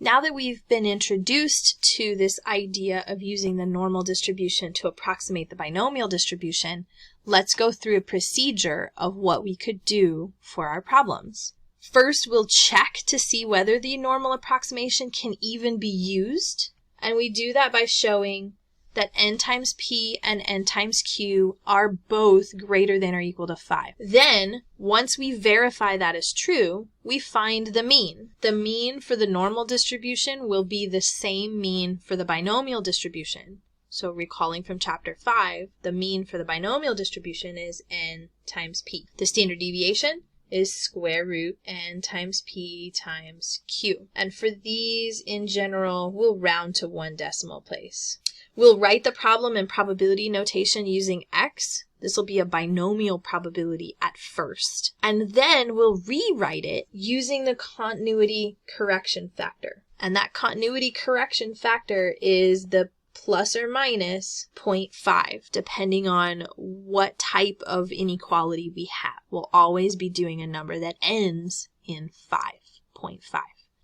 Now that we've been introduced to this idea of using the normal distribution to approximate the binomial distribution, let's go through a procedure of what we could do for our problems. First, we'll check to see whether the normal approximation can even be used, and we do that by showing that n times p and n times q are both greater than or equal to 5. Then, once we verify that is true, we find the mean. The mean for the normal distribution will be the same mean for the binomial distribution. So recalling from chapter 5, the mean for the binomial distribution is n times p. The standard deviation is square root n times p times q. And for these, in general, we'll round to 1 decimal place. We'll write the problem in probability notation using x. This will be a binomial probability at first. And then we'll rewrite it using the continuity correction factor. And that continuity correction factor is the plus or minus 0.5, depending on what type of inequality we have. We'll always be doing a number that ends in 5.5.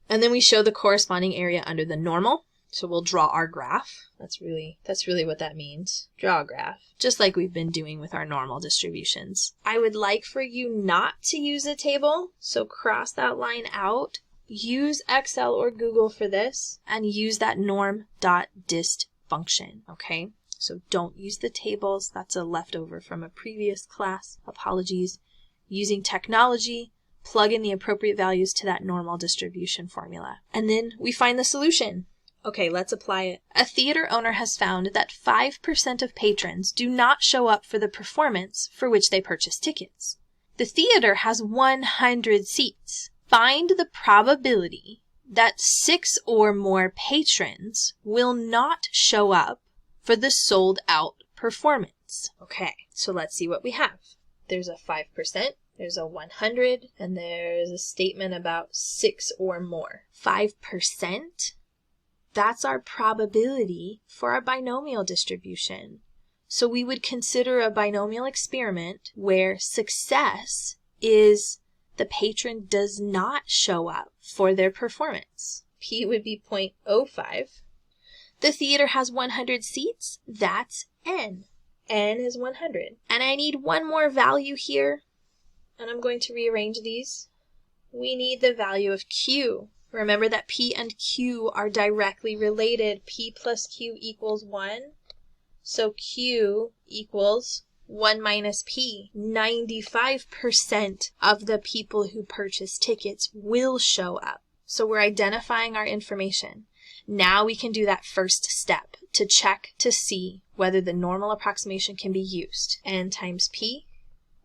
And then we show the corresponding area under the normal. So we'll draw our graph. That's really what that means. Draw a graph, just like we've been doing with our normal distributions. I would like for you not to use a table, so cross that line out. Use Excel or Google for this, and use that norm.dist function, okay? So don't use the tables. That's a leftover from a previous class. Apologies. Using technology, plug in the appropriate values to that normal distribution formula. And then we find the solution. Okay, let's apply it. A theater owner has found that 5% of patrons do not show up for the performance for which they purchase tickets. The theater has 100 seats. Find the probability that 6 or more patrons will not show up for the sold-out performance. Okay, so let's see what we have. There's a 5%, there's a 100, and there's a statement about 6 or more. 5%? That's our probability for our binomial distribution. So we would consider a binomial experiment where success is the patron does not show up for their performance. P would be 0.05. The theater has 100 seats. That's N. N is 100. And I need one more value here, and I'm going to rearrange these. We need the value of Q. Remember that P and Q are directly related. P plus Q equals 1. So Q equals 1 minus P. 95% of the people who purchase tickets will show up. So we're identifying our information. Now we can do that first step to check to see whether the normal approximation can be used. N times P.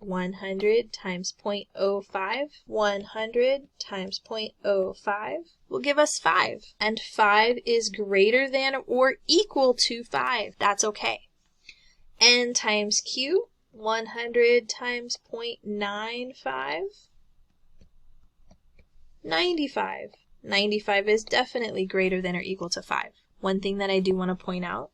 100 times 0.05, 100 times 0.05 will give us 5. And 5 is greater than or equal to 5. That's okay. N times Q, 100 times 0.95, 95. 95 is definitely greater than or equal to 5. One thing that I do want to point out,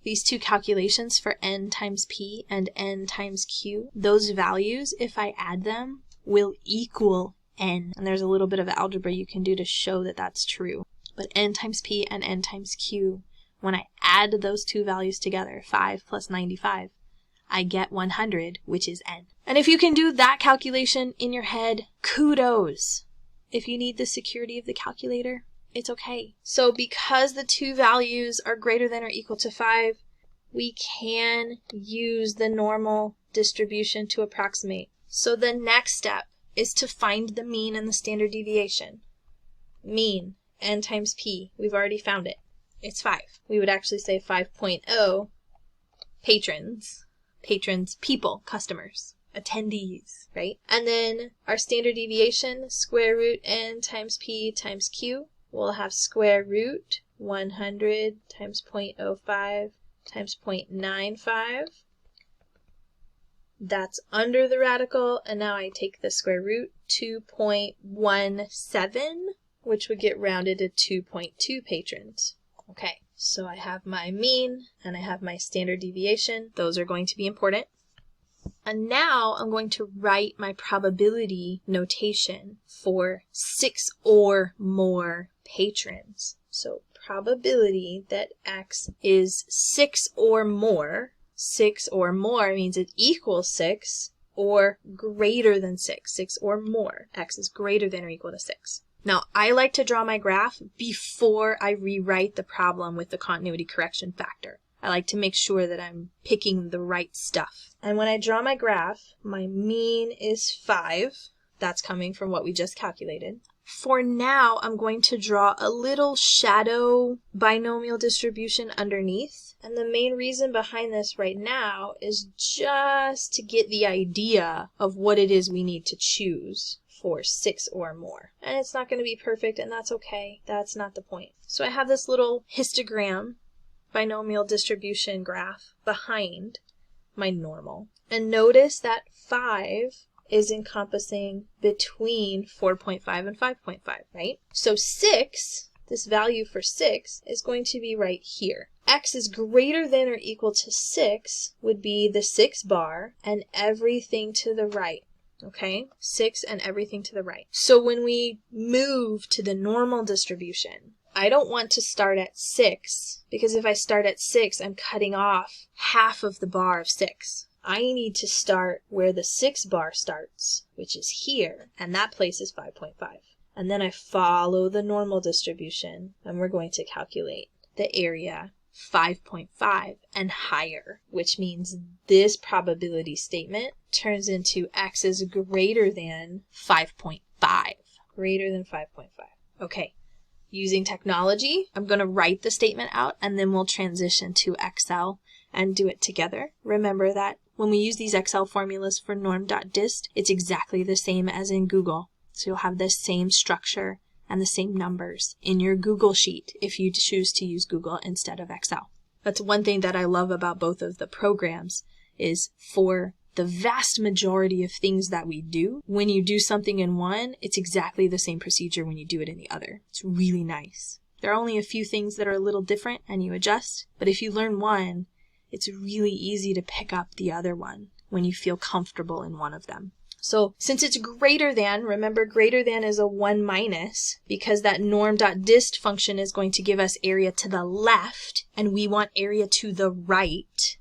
these two calculations for n times p and n times q, those values, if I add them, will equal n. And there's a little bit of algebra you can do to show that that's true. But n times p and n times q, when I add those two values together, 5 plus 95, I get 100, which is n. And if you can do that calculation in your head, kudos. If you need the security of the calculator, it's okay. So because the two values are greater than or equal to 5, we can use the normal distribution to approximate. So the next step is to find the mean and the standard deviation. Mean, n times p, we've already found it. It's 5. We would actually say 5.0 patrons. Patrons, people, customers, attendees, right? And then our standard deviation, square root n times p times q. We'll have square root 100 times 0.05 times 0.95. That's under the radical, and now I take the square root, 2.17, which would get rounded to 2.2 patrons. Okay, so I have my mean, and I have my standard deviation. Those are going to be important. And now I'm going to write my probability notation for 6 or more patrons. So probability that x is 6 or more. 6 or more means it equals 6 or greater than 6. 6 or more. X is greater than or equal to 6. Now, I like to draw my graph before I rewrite the problem with the continuity correction factor. I like to make sure that I'm picking the right stuff. And when I draw my graph, my mean is 5. That's coming from what we just calculated. For now, I'm going to draw a little shadow binomial distribution underneath. And the main reason behind this right now is just to get the idea of what it is we need to choose for 6 or more. And it's not going to be perfect, and that's okay. That's not the point. So I have this little histogram binomial distribution graph behind my normal. And notice that 5 is encompassing between 4.5 and 5.5, right? So 6, this value for 6, is going to be right here. X is greater than or equal to 6 would be the 6 bar and everything to the right. Okay? 6 and everything to the right. So when we move to the normal distribution, I don't want to start at 6, because if I start at 6, I'm cutting off half of the bar of 6. I need to start where the 6 bar starts, which is here, and that place is 5.5. And then I follow the normal distribution, and we're going to calculate the area 5.5 and higher, which means this probability statement turns into x is greater than 5.5. Greater than 5.5. Okay. Using technology, I'm going to write the statement out, and then we'll transition to Excel and do it together. Remember that when we use these Excel formulas for norm.dist, it's exactly the same as in Google. So you'll have the same structure and the same numbers in your Google sheet if you choose to use Google instead of Excel. That's one thing that I love about both of the programs is for the vast majority of things that we do, when you do something in one, it's exactly the same procedure when you do it in the other. It's really nice. There are only a few things that are a little different and you adjust, but if you learn one, it's really easy to pick up the other one when you feel comfortable in one of them. So since it's greater than, remember greater than is a 1 minus, because that norm.dist function is going to give us area to the left, and we want area to the right.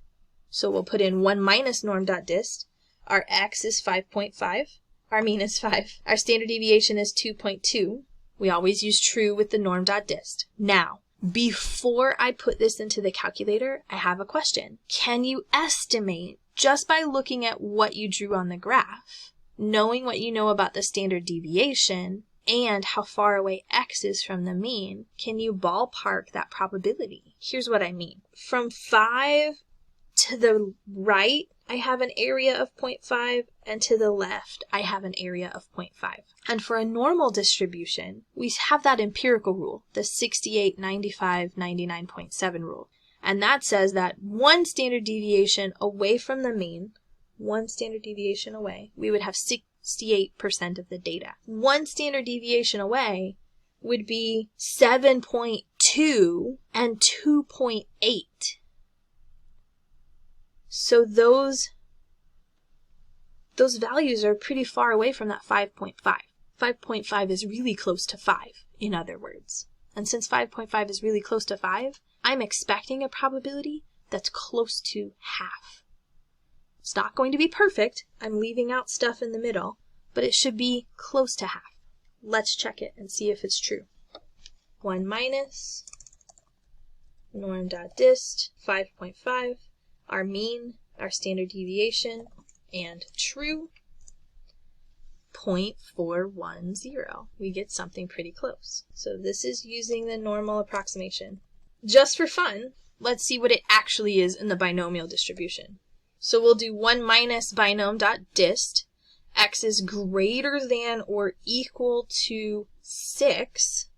So we'll put in 1 minus norm.dist. Our x is 5.5. Our mean is 5. Our standard deviation is 2.2. We always use true with the norm.dist. Now, before I put this into the calculator, I have a question. Can you estimate, just by looking at what you drew on the graph, knowing what you know about the standard deviation, and how far away x is from the mean, can you ballpark that probability? Here's what I mean. From 5 to the right, I have an area of 0.5, and to the left, I have an area of 0.5. And for a normal distribution, we have that empirical rule, the 68, 95, 99.7 rule. And that says that one standard deviation away from the mean, one standard deviation away, we would have 68% of the data. One standard deviation away would be 7.2 and 2.8. So those values are pretty far away from that 5.5. 5.5 is really close to 5, in other words. And since 5.5 is really close to 5, I'm expecting a probability that's close to half. It's not going to be perfect. I'm leaving out stuff in the middle, but it should be close to half. Let's check it and see if it's true. 1 minus norm.dist, 5.5. Our mean, our standard deviation, and true, 0.410. We get something pretty close. So this is using the normal approximation. Just for fun, let's see what it actually is in the binomial distribution. So we'll do 1 minus binom.dist. X is greater than or equal to 6.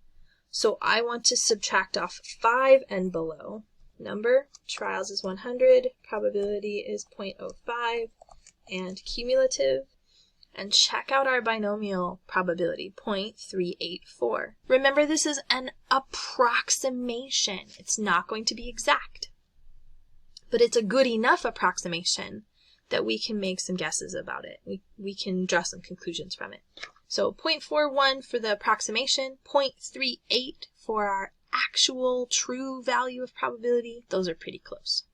So I want to subtract off 5 and below. Number, trials is 100, probability is 0.05, and cumulative. And check out our binomial probability, 0.384. Remember, this is an approximation. It's not going to be exact. But it's a good enough approximation that we can make some guesses about it. We can draw some conclusions from it. So 0.41 for the approximation, 0.38 for our actual true value of probability. Those are pretty close.